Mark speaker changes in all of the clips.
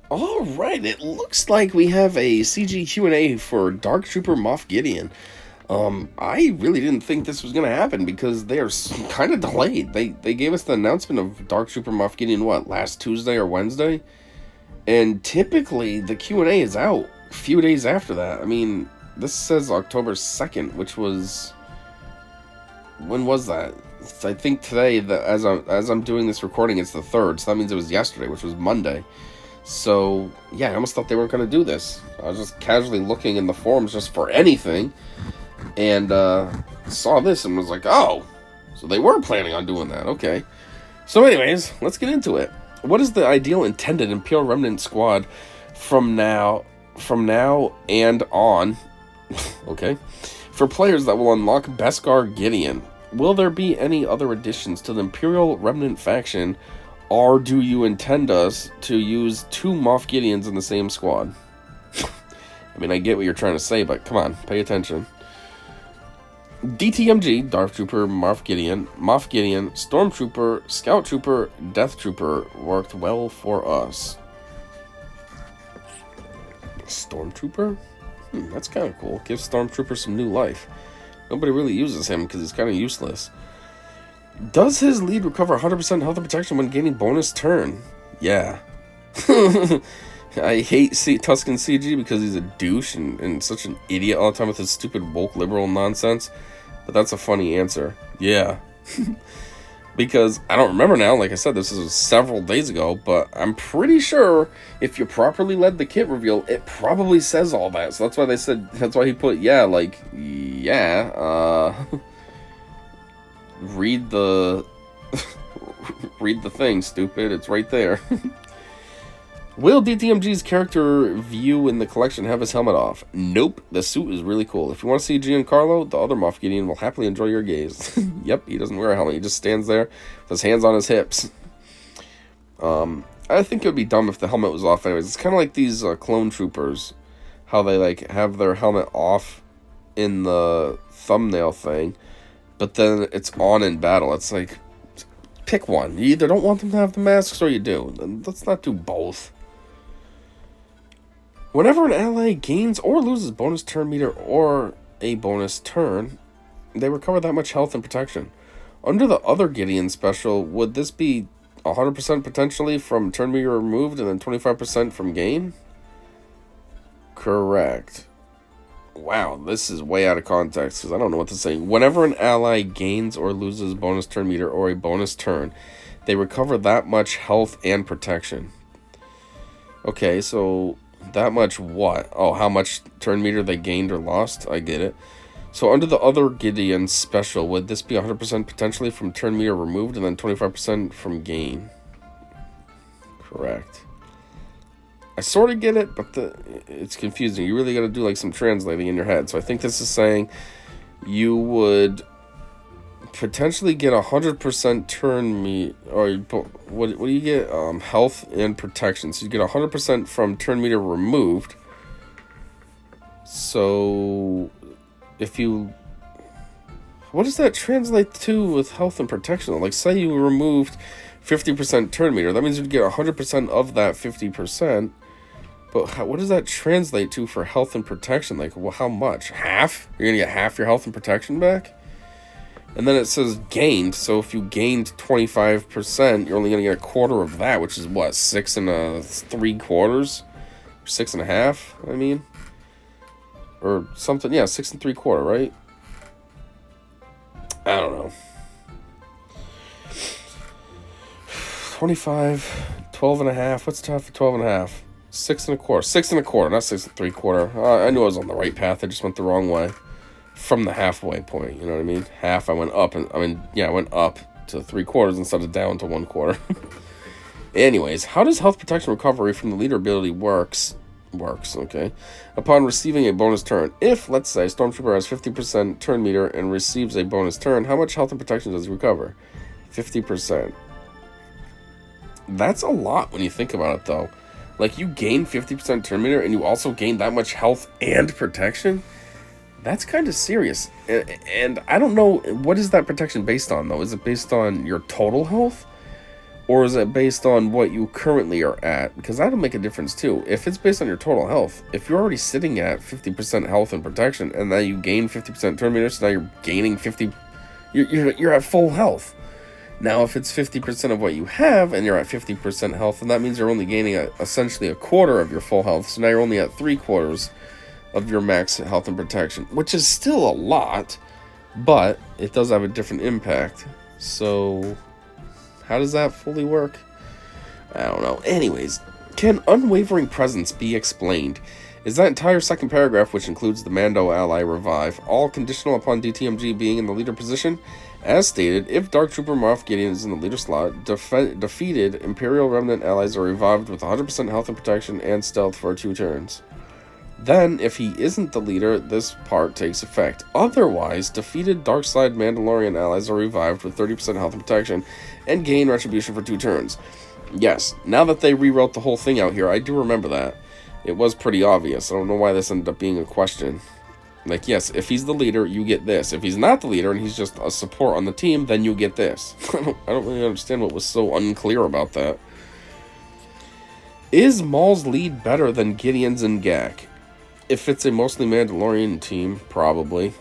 Speaker 1: All right, it looks like we have a CG Q&A for Dark Trooper Moff Gideon. I really didn't think this was going to happen because they are kind of delayed. They gave us the announcement of Dark Trooper Moff Gideon, what, last Tuesday or Wednesday? And typically the Q&A is out a few days after that. I mean, this says October 2nd, which was... When was that? I think today, as I'm doing this recording, it's the 3rd, so that means it was yesterday, which was Monday. So, yeah, I almost thought they weren't going to do this. I was just casually looking in the forums just for anything, and saw this and was like, oh, so they were planning on doing that, okay. So anyways, let's get into it. What is the ideal intended Imperial Remnant squad from now and on, okay, for players that will unlock Beskar Gideon? Will there be any other additions to the Imperial Remnant faction, or do you intend us to use 2 Moff Gideons in the same squad? I mean, I get what you're trying to say, but come on, pay attention. DTMG, Dark Trooper, Moff Gideon, Stormtrooper, Scout Trooper, Death Trooper worked well for us. Stormtrooper? That's kind of cool. Gives Stormtrooper some new life. Nobody really uses him because he's kind of useless. Does his lead recover 100% health and protection when gaining bonus turn? Yeah. I hate Tusken CG because he's a douche and such an idiot all the time with his stupid woke liberal nonsense. But that's a funny answer. Yeah. Because I don't remember now, like I said, this was several days ago, but I'm pretty sure if you properly led the kit reveal, it probably says all that. So that's why they said, that's why he put, yeah, like, yeah, read the read the thing, stupid. It's right there. Will DTMG's character view in the collection have his helmet off? Nope. The suit is really cool. If you want to see Giancarlo, the other Moff Gideon will happily enjoy your gaze. Yep, he doesn't wear a helmet. He just stands there with his hands on his hips. I think it would be dumb if the helmet was off anyways. It's kind of like these clone troopers, how they like have their helmet off in the thumbnail thing, but then it's on in battle. It's like, pick one. You either don't want them to have the masks or you do. Let's not do both. Whenever an ally gains or loses bonus turn meter or a bonus turn, they recover that much health and protection. Under the other Gideon special, would this be 100% potentially from turn meter removed and then 25% from gain? Correct. Wow, this is way out of context because I don't know what to say. Whenever an ally gains or loses bonus turn meter or a bonus turn, they recover that much health and protection. Okay, so that much what? Oh, how much turn meter they gained or lost? I get it. So under the other Gideon special, would this be 100% potentially from turn meter removed and then 25% from gain? Correct. I sort of get it, but it's confusing. You really got to do like some translating in your head. So I think this is saying you would potentially get 100% turn meter, or what do you get? Health and protection. So you get 100% from turn meter removed. So if you, what does that translate to with health and protection? Like say you removed 50% turn meter, that means you'd get 100% of that 50%. But what does that translate to for health and protection? Like, well, how much? Half? You're gonna get half your health and protection back? And then it says gained, so if you gained 25%, you're only going to get a quarter of that, which is what, 6 3/4? 6.5, I mean? Or something, yeah, 6 3/4, right? I don't know. 25, 12.5, what's tough for 12.5? 6 1/4, 6 1/4, not 6 3/4. I knew I was on the right path, I just went the wrong way. From the halfway point, you know what I mean? Half, I went up, and I went up to 3/4 instead of down to 1/4. Anyways, how does health protection recovery from the leader ability works, okay, upon receiving a bonus turn? If, let's say, Stormtrooper has 50% turn meter and receives a bonus turn, how much health and protection does he recover? 50%. That's a lot when you think about it, though. Like, you gain 50% turn meter, and you also gain that much health and protection? That's kind of serious. And I don't know, what is that protection based on, though? Is it based on your total health? Or is it based on what you currently are at? Because that'll make a difference too. If it's based on your total health, if you're already sitting at 50% health and protection, and then you gain 50% turn meter, so now you're gaining 50, you're at full health. Now, if it's 50% of what you have, and you're at 50% health, then that means you're only gaining essentially a quarter of your full health. So now you're only at 3/4 of your max health and protection, which is still a lot, but it does have a different impact. So how does that fully work? I don't know. Anyways, can unwavering presence be explained? Is that entire second paragraph, which includes the Mando ally revive, all conditional upon DTMG being in the leader position? As stated, if Dark Trooper Moff Gideon is in the leader slot, defeated Imperial Remnant allies are revived with 100% health and protection and stealth for 2 turns. Then, if he isn't the leader, this part takes effect. Otherwise, defeated Darkside Mandalorian allies are revived with 30% health and protection and gain retribution for 2 turns. Yes, now that they rewrote the whole thing out here, I do remember that. It was pretty obvious. I don't know why this ended up being a question. Like, yes, if he's the leader, you get this. If he's not the leader and he's just a support on the team, then you get this. I don't really understand what was so unclear about that. Is Maul's lead better than Gideon's and Gak? If it's a mostly Mandalorian team, probably.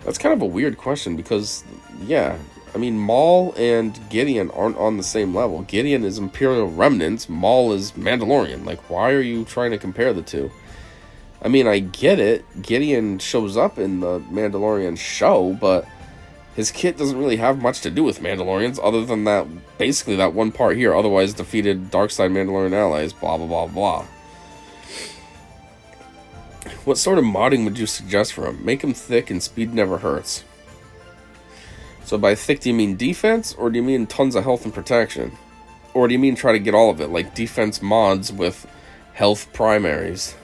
Speaker 1: That's kind of a weird question because, yeah, I mean, Maul and Gideon aren't on the same level. Gideon is Imperial Remnants, Maul is Mandalorian. Like, why are you trying to compare the two? I mean, I get it. Gideon shows up in the Mandalorian show, but his kit doesn't really have much to do with Mandalorians other than that, basically that one part here. Otherwise, defeated Darkside Mandalorian allies, blah, blah, blah, blah. What sort of modding would you suggest for him? Make him thick and speed never hurts. So by thick, do you mean defense, or do you mean tons of health and protection? Or do you mean try to get all of it, like defense mods with health primaries?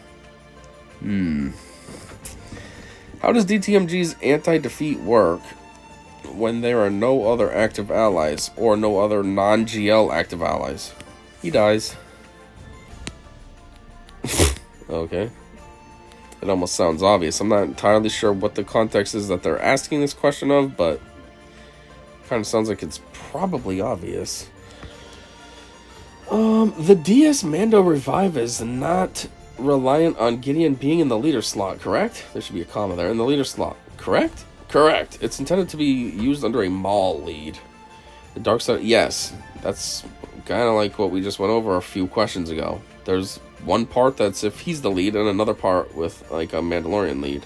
Speaker 1: How does DTMG's anti-defeat work when there are no other active allies, or no other non-GL active allies? He dies. Okay. It almost sounds obvious. I'm not entirely sure what the context is that they're asking this question of, but kind of sounds like it's probably obvious. The DS Mando revive is not reliant on Gideon being in the leader slot, correct? There should be a comma there. In the leader slot, correct? Correct. It's intended to be used under a Maul lead. The dark side, yes. That's kind of like what we just went over a few questions ago. There's one part that's if he's the lead, and another part with like a Mandalorian lead.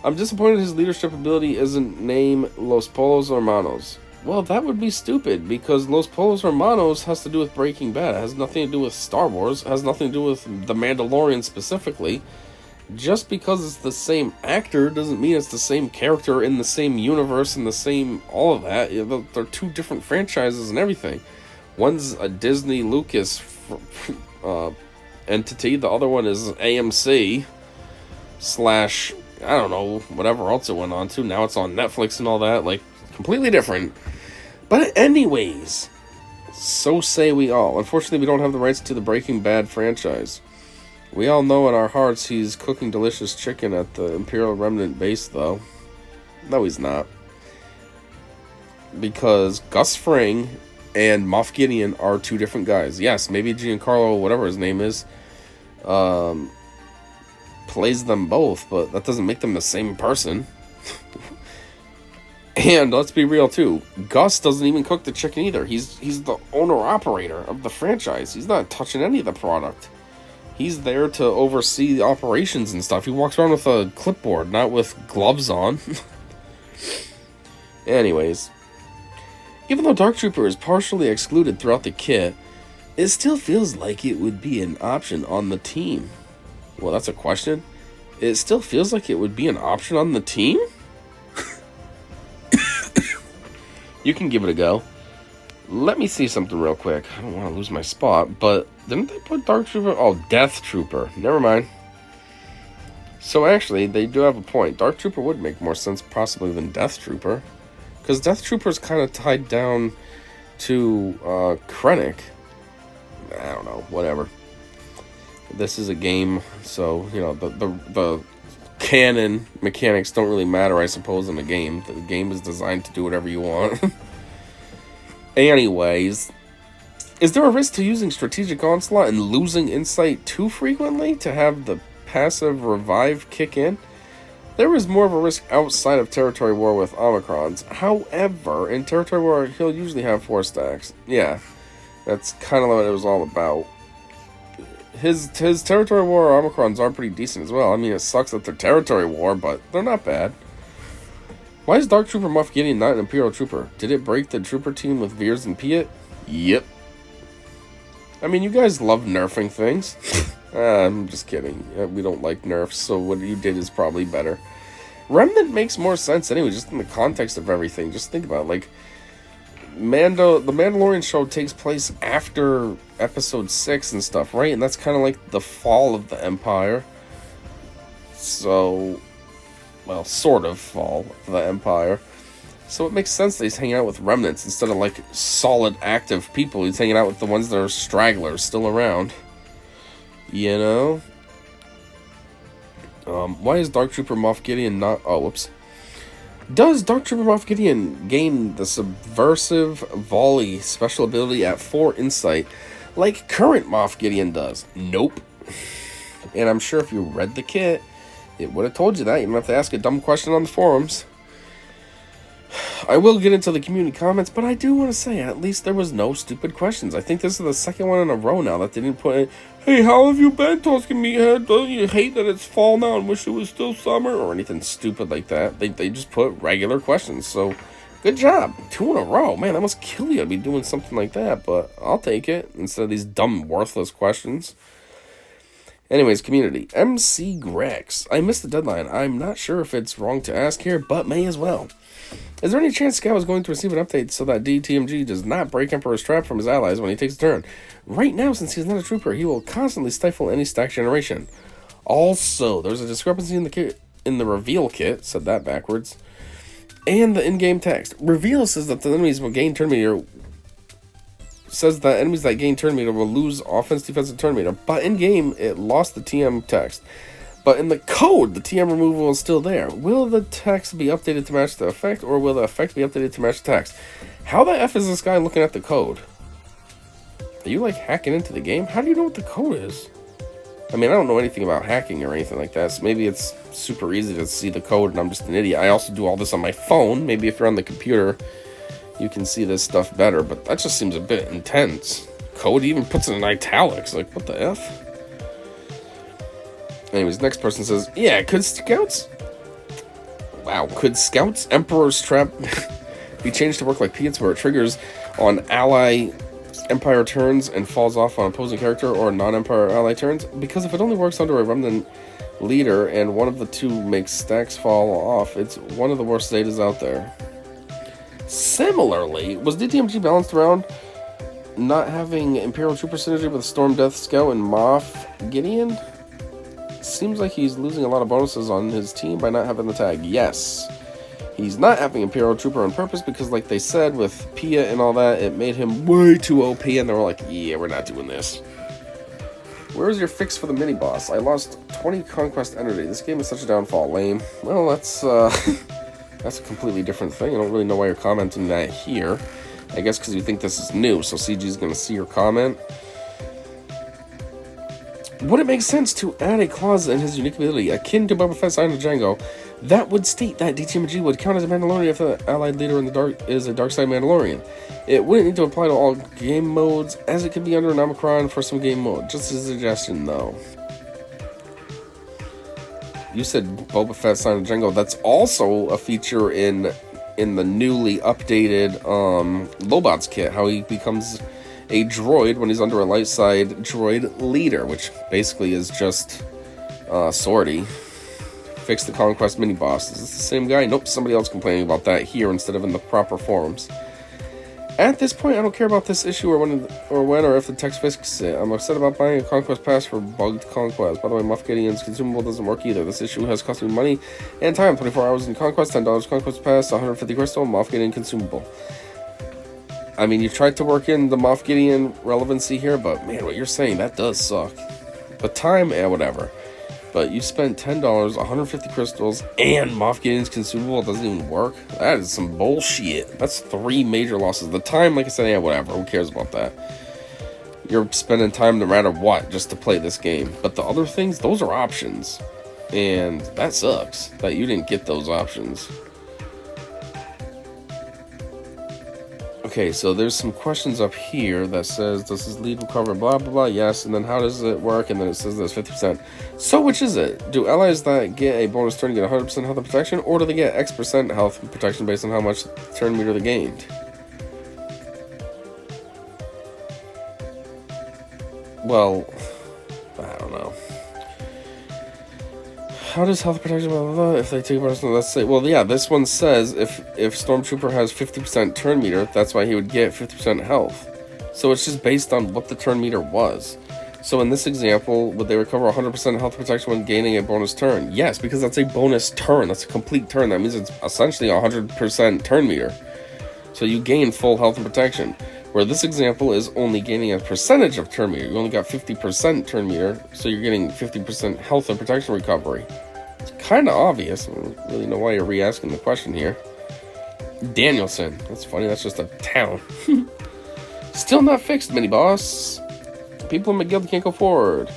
Speaker 1: I'm disappointed his leadership ability isn't named Los Polos Hermanos. Well, that would be stupid, because Los Polos Hermanos has to do with Breaking Bad. It has nothing to do with Star Wars. It has nothing to do with The Mandalorian specifically. Just because it's the same actor doesn't mean it's the same character in the same universe and the same all of that. They're 2 different franchises and everything. One's a Disney Lucas entity. The other one is AMC / I don't know, whatever else it went on to. Now it's on Netflix and all that. Like, completely different. But anyways, so say we all. Unfortunately, we don't have the rights to the Breaking Bad franchise. We all know in our hearts he's cooking delicious chicken at the Imperial Remnant base, though. No, he's not. Because Gus Fring and Moff Gideon are 2 different guys. Yes, maybe Giancarlo, whatever his name is, plays them both, but that doesn't make them the same person. And let's be real too, Gus doesn't even cook the chicken either. He's the owner-operator of the franchise. He's not touching any of the product. He's there to oversee the operations and stuff. He walks around with a clipboard, not with gloves on. Anyways, even though Dark Trooper is partially excluded throughout the kit, it still feels like it would be an option on the team. Well, that's a question. It still feels like it would be an option on the team? You can give it a go. Let me see something real quick. I don't want to lose my spot, but didn't they put Dark Trooper? Oh, Death Trooper. Never mind. So actually, they do have a point. Dark Trooper would make more sense possibly than Death Trooper. Because Death Trooper is kind of tied down to Krennic. I don't know, whatever. This is a game, so, you know, the canon mechanics don't really matter, I suppose, in a game. The game is designed to do whatever you want. Anyways, Is there a risk to using Strategic Onslaught and losing Insight too frequently to have the passive revive kick in? There is more of a risk outside of Territory War with Omicrons. However, in Territory War, he'll usually have 4 stacks. Yeah, that's kind of what it was all about. His Territory War Omicrons are pretty decent as well. I mean, it sucks that they're Territory War, but they're not bad. Why is Dark Trooper Moff Gideon not an Imperial Trooper? Did it break the Trooper team with Veers and Piet? Yep. I mean, you guys love nerfing things. I'm just kidding. We don't like nerfs, so what you did is probably better. Remnant makes more sense anyway, just in the context of everything. Just think about it, like, the Mandalorian show takes place after Episode 6 and stuff, right? And that's kind of like the fall of the Empire. So, well, sort of fall of the Empire. So it makes sense that he's hanging out with remnants instead of, like, solid, active people. He's hanging out with the ones that are stragglers, still around. You know? Why is Dark Trooper Moff Gideon not... Oh, whoops. Does Dark Trooper Moff Gideon gain the Subversive Volley special ability at 4 Insight like current Moff Gideon does? Nope. And I'm sure if you read the kit, it would have told you that. You don't have to ask a dumb question on the forums. I will get into the community comments, but I do want to say at least there was no stupid questions. I think this is the second one in a row now that they didn't put in, hey, how have you been, Tuscan Meathead? Don't you hate that it's fall now and wish it was still summer? Or anything stupid like that. They just put regular questions, so good job. 2 in a row. Man, that must kill you to be doing something like that, but I'll take it instead of these dumb, worthless questions. Anyways, community. MC Grex. I missed the deadline. I'm not sure if it's wrong to ask here, but may as well. Is there any chance Scout is going to receive an update so that DTMG does not break Emperor's trap from his allies when he takes a turn? Right now, since he's not a trooper, he will constantly stifle any stack generation. Also, there's a discrepancy in the reveal kit, said that backwards, and the in-game text. Reveal says that the enemies will gain turn meter, says that enemies that gain turn meter will lose offense, defense, and turn meter, but in-game, it lost the TM text. But in the code, the TM removal is still there. Will the text be updated to match the effect, or will the effect be updated to match the text? How the F is this guy looking at the code? Are you, like, hacking into the game? How do you know what the code is? I mean, I don't know anything about hacking or anything like that, so maybe it's super easy to see the code and I'm just an idiot. I also do all this on my phone. Maybe if you're on the computer, you can see this stuff better, but that just seems a bit intense. Code even puts it in italics. Like, what the F? Anyways, next person says, yeah, could Scouts Emperor's Trap be changed to work like Piet's where it triggers on ally Empire turns and falls off on opposing character or non-Empire ally turns? Because if it only works under a remnant leader and one of the two makes stacks fall off, it's one of the worst Zetas out there. Similarly, was DTMG balanced around not having Imperial Trooper synergy with Storm Death Scout and Moff Gideon? Seems like he's losing a lot of bonuses on his team by not having the tag. Yes. He's not having Imperial Trooper on purpose because, like they said, with Pia and all that, it made him way too OP, and they were like, yeah, we're not doing this. Where's your fix for the mini-boss? I lost 20 Conquest energy. This game is such a downfall. Lame. Well, that's a completely different thing. I don't really know why you're commenting that here. I guess because you think this is new, so CG's going to see your comment. Would it make sense to add a clause in his unique ability, akin to Boba Fett's Sign of Django, that would state that DTMG would count as a Mandalorian if the allied leader in the dark is a dark side Mandalorian? It wouldn't need to apply to all game modes, as it could be under an Omicron for some game mode. Just a suggestion, though. You said Boba Fett's Sign of Django. That's also a feature in the newly updated Lobot's kit, how he becomes a droid when he's under a light side droid leader, which basically is just Sortie. Fix the Conquest mini-boss. Is this the same guy? Nope, somebody else complaining about that here instead of in the proper forums. At this point, I don't care about this issue or when or if the text fixes it. I'm upset about buying a Conquest pass for bugged Conquest. By the way, Moff Gideon's consumable doesn't work either. This issue has cost me money and time. 24 hours in Conquest, $10 Conquest pass, 150 crystal, Moff Gideon consumable. I mean, you tried to work in the Moff Gideon relevancy here, but man, what you're saying, that does suck. The time, whatever. But you spent $10, 150 crystals, and Moff Gideon's consumable doesn't even work? That is some bullshit. That's 3 major losses. The time, like I said, whatever. Who cares about that? You're spending time no matter what just to play this game. But the other things, those are options. And that sucks that you didn't get those options. Okay, so there's some questions up here that says, does his lead recover, blah, blah, blah, yes, and then how does it work, and then it says there's 50%. So which is it? Do allies that get a bonus turn get 100% health and protection, or do they get X% health and protection based on how much turn meter they gained? Well, I don't know. How does health protection, blah, blah, blah, if they take a bonus, let's say, well, yeah, this one says if Stormtrooper has 50% turn meter, that's why he would get 50% health. So it's just based on what the turn meter was. So in this example, would they recover 100% health protection when gaining a bonus turn? Yes, because that's a bonus turn. That's a complete turn. That means it's essentially 100% turn meter. So you gain full health and protection. Where this example is only gaining a percentage of turn meter. You only got 50% turn meter, so you're getting 50% health and protection recovery. It's kind of obvious. I don't really know why you're re-asking the question here. Danielson. That's funny. That's just a town. Still not fixed, mini-boss. People in McGill can't go forward.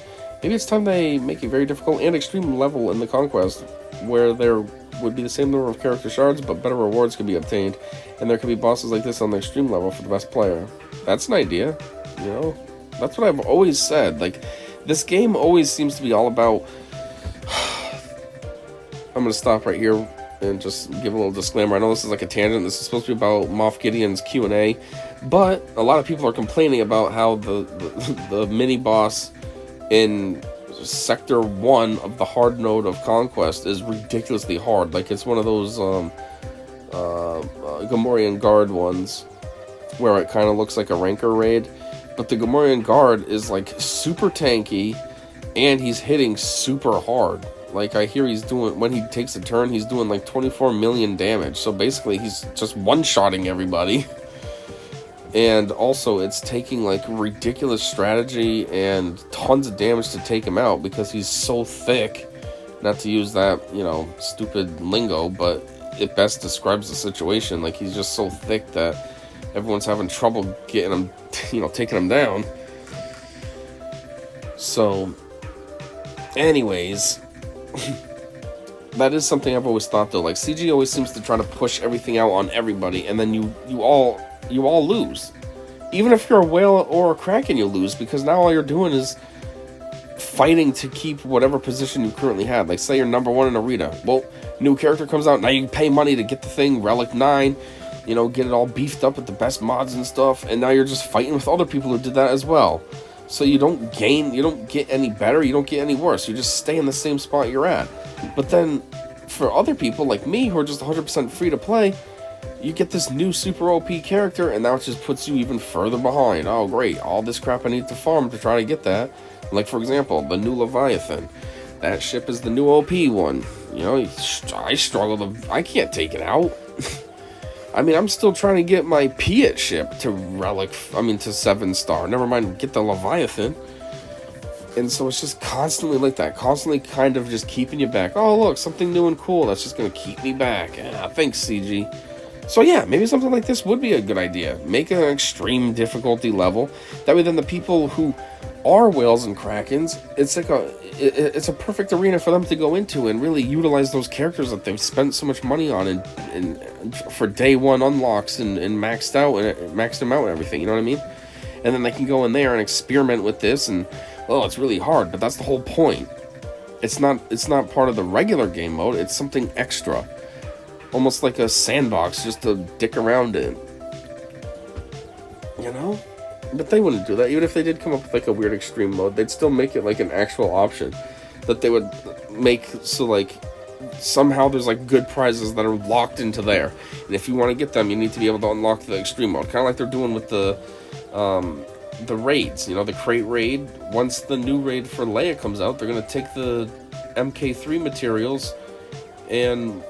Speaker 1: Maybe it's time they make a very difficult and extreme level in the conquest, where there would be the same number of character shards, but better rewards could be obtained, and there could be bosses like this on the extreme level for the best player. That's an idea, you know? That's what I've always said. Like, this game always seems to be all about... I'm going to stop right here and just give a little disclaimer. I know this is like a tangent. This is supposed to be about Moff Gideon's Q&A, but a lot of people are complaining about how the mini-boss in Sector 1 of the hard node of Conquest is ridiculously hard. Like, it's one of those Gamorrean Guard ones where it kind of looks like a Rancor raid, but the Gamorrean Guard is like super tanky and he's hitting super hard. Like, I hear he's doing, when he takes a turn, he's doing like 24 million damage. So basically he's just one-shotting everybody. And also, it's taking, like, ridiculous strategy and tons of damage to take him out because he's so thick. Not to use that, you know, stupid lingo, but it best describes the situation. Like, he's just so thick that everyone's having trouble getting him, you know, taking him down. So, anyways, that is something I've always thought, though. Like, CG always seems to try to push everything out on everybody, and then you all lose. Even if you're a whale or a kraken, you lose, because now all you're doing is fighting to keep whatever position you currently had. Like, say you're number 1 in Arena. Well, new character comes out, now you pay money to get the thing, Relic 9, you know, get it all beefed up with the best mods and stuff, and now you're just fighting with other people who did that as well. So you don't gain, you don't get any better, you don't get any worse, you just stay in the same spot you're at. But then, for other people like me, who are just 100% free to play, you get this new super OP character, and now it just puts you even further behind. Oh, great, all this crap I need to farm to try to get that. Like, for example, the new Leviathan. That ship is the new OP one. You know, I struggle to... I can't take it out. I mean, I'm still trying to get my Piet ship to Relic... I mean, to 7-star. Never mind, get the Leviathan. And so it's just constantly like that. Constantly kind of just keeping you back. Oh, look, something new and cool. That's just going to keep me back. Thanks, CG. So yeah, maybe something like this would be a good idea. Make an extreme difficulty level. That way then the people who are whales and krakens, it's like it's a perfect arena for them to go into and really utilize those characters that they've spent so much money on and for day one unlocks and maxed them out and everything, you know what I mean? And then they can go in there and experiment with this, and oh, it's really hard, but that's the whole point. It's not part of the regular game mode, it's something extra. Almost like a sandbox just to dick around in. You know? But they wouldn't do that. Even if they did come up with like a weird extreme mode, they'd still make it like an actual option that they would make so like somehow there's like good prizes that are locked into there. And if you want to get them, you need to be able to unlock the extreme mode. Kind of like they're doing with the raids, you know, the crate raid. Once the new raid for Leia comes out, they're going to take the MK3 materials and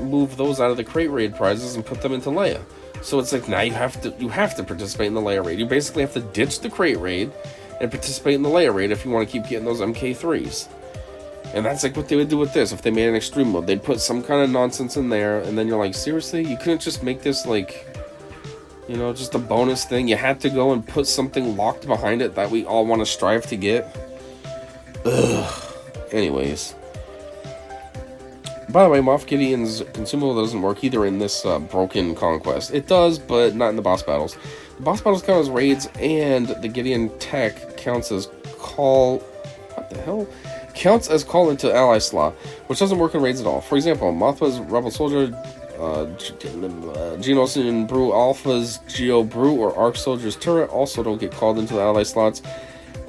Speaker 1: move those out of the crate raid prizes and put them into Leia. So it's like now you have to participate in the Leia raid. You basically have to ditch the crate raid and participate in the Leia raid if you want to keep getting those MK3s. And that's like what they would do with this. If they made an extreme mode, they'd put some kind of nonsense in there, and then you're like, seriously? You couldn't just make this like You know, just a bonus thing. You had to go and put something locked behind it that we all want to strive to get. Ugh. Anyways. By the way, Moff Gideon's consumable doesn't work either in this broken conquest. It does, but not in the boss battles. The boss battles count as raids, and the Gideon tech counts as call... What the hell? Counts as call into ally slot, which doesn't work in raids at all. For example, Mothma's Rebel Soldier, Geonosis Brew Alpha's Geo Brew or Arc Soldier's Turret also don't get called into the ally slots,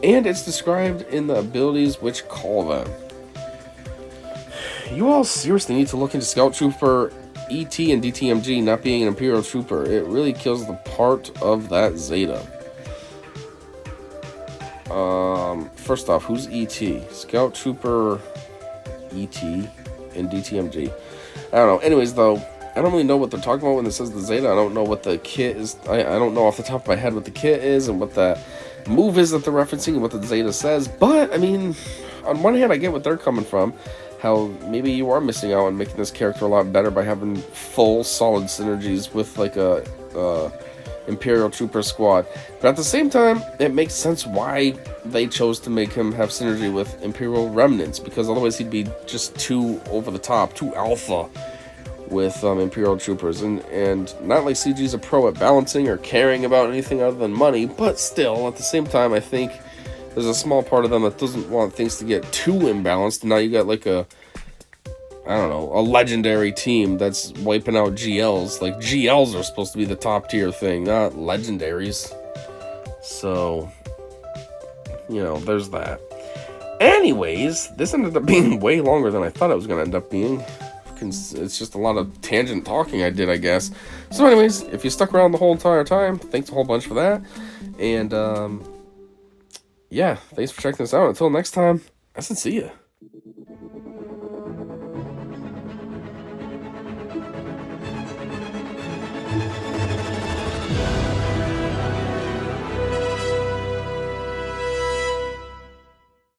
Speaker 1: and it's described in the abilities which call them. You all seriously need to look into Scout Trooper ET and DTMG not being an Imperial Trooper. It really kills the part of that Zeta. First off, who's ET? Scout Trooper ET and DTMG. I don't know. Anyways, though, I don't really know what they're talking about when it says the Zeta. I don't know what the kit is. I don't know off the top of my head what the kit is and what that move is that they're referencing and what the Zeta says. But, I mean, on one hand, I get what they're coming from. How maybe you are missing out on making this character a lot better by having full, solid synergies with, like, a Imperial Trooper squad. But at the same time, it makes sense why they chose to make him have synergy with Imperial Remnants, because otherwise he'd be just too over the top, too alpha with Imperial Troopers. And not like CG's a pro at balancing or caring about anything other than money, but still, at the same time, I think there's a small part of them that doesn't want things to get too imbalanced. Now you got like a legendary team that's wiping out GLs. Like, GLs are supposed to be the top tier thing, not legendaries. So, you know, there's that. Anyways, this ended up being way longer than I thought it was going to end up being. It's just a lot of tangent talking I did, I guess. So anyways, if you stuck around the whole entire time, thanks a whole bunch for that. And, yeah, thanks for checking this out. Until next time, I said see ya.